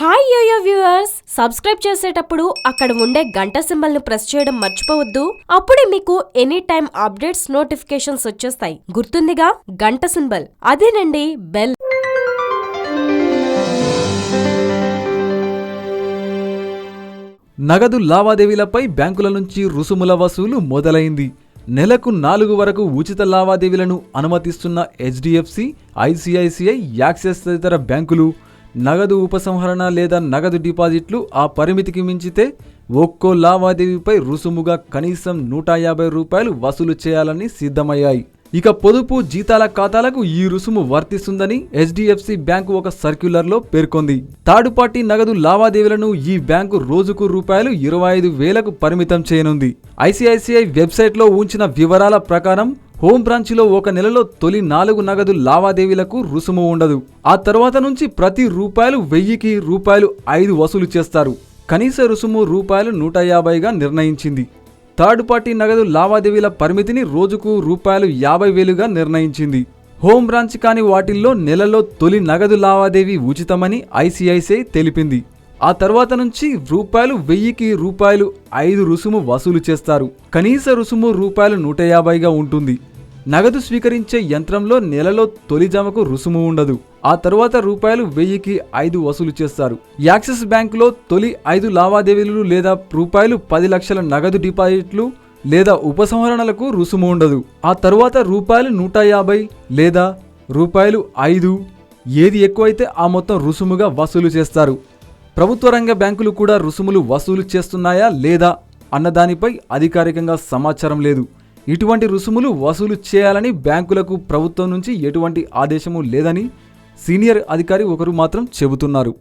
Hi yo-yo viewers, subscribe చేసేటప్పుడు అక్కడ ఉండే గంట సింబల్ ను ప్రెస్ చేయడం మర్చిపోవద్దు. అప్పుడే మీకు ఎనీ టైం అప్డేట్స్ నోటిఫికేషన్స్ వచ్చేస్తాయి. గుర్తుందిగా గంట సింబల్, అదేనండి బెల్. నగదు లావాదేవీలపై బ్యాంకుల నుంచి రుసుముల వసూలు మొదలైంది. నెలకు 4 వరకు ఉచిత లావాదేవీలను అనుమతిస్తున్న హెచ్డిఎఫ్సి, ఐసిఐసిఐ, యాక్సిస్ తదితర బ్యాంకులు నగదు ఉపసంహరణ లేదా నగదు డిపాజిట్లు ఆ పరిమితికి మించితే ఒక్కో లావాదేవీపై రుసుముగా కనీసం ₹150 వసూలు చేయాలని సిద్ధమయ్యాయి. ఇక పొదుపు, జీతాల ఖాతాలకు ఈ రుసుము వర్తిస్తుందని హెచ్డిఎఫ్సి బ్యాంకు ఒక సర్క్యులర్లో పేర్కొంది. థర్డ్ పార్టీ నగదు లావాదేవీలను ఈ బ్యాంకు రోజుకు ₹25,000కు పరిమితం చేయనుంది. ఐసిఐసిఐ వెబ్సైట్లో ఉంచిన వివరాల ప్రకారం హోమ్ బ్రాంచ్లో ఒక నెలలో తొలి 4 నగదు లావాదేవీలకు రుసుము ఉండదు. ఆ తర్వాత నుంచి ప్రతి ₹1,000కి ₹5 వసూలు చేస్తారు. కనీస రుసుము ₹150గా నిర్ణయించింది. థర్డ్ పార్టీ నగదు లావాదేవీల పరిమితిని రోజుకు ₹50,000గా నిర్ణయించింది. హోమ్ బ్రాంచ్ కాని వాటిల్లో నెలలో తొలి నగదు లావాదేవీ ఉచితమని ఐసిఐసిఐ తెలిపింది. ఆ తర్వాత నుంచి ₹1,000కి ₹5 రుసుము వసూలు చేస్తారు. కనీస రుసుము ₹150గా ఉంటుంది. నగదు స్వీకరించే యంత్రంలో నెలలో తొలి జమకు రుసుము ఉండదు. ఆ తర్వాత ₹1,000కి 5 వసూలు చేస్తారు. యాక్సిస్ బ్యాంకులో తొలి 5 లావాదేవీలు లేదా ₹10 లక్షల నగదు డిపాజిట్లు లేదా ఉపసంహరణలకు రుసుము ఉండదు. ఆ తర్వాత ₹150 లేదా ₹5 ఏది ఎక్కువైతే ఆ మొత్తం రుసుముగా వసూలు చేస్తారు. ప్రభుత్వ రంగ బ్యాంకులు కూడా రుసుములు వసూలు చేస్తున్నాయా లేదా అన్నదానిపై అధికారికంగా సమాచారం లేదు. ఇటువంటి రుసుములు వసూలు చేయాలని బ్యాంకులకు ప్రభుత్వం నుంచి ఎటువంటి ఆదేశము లేదని సీనియర్ అధికారి ఒకరు మాత్రం చెబుతున్నారు.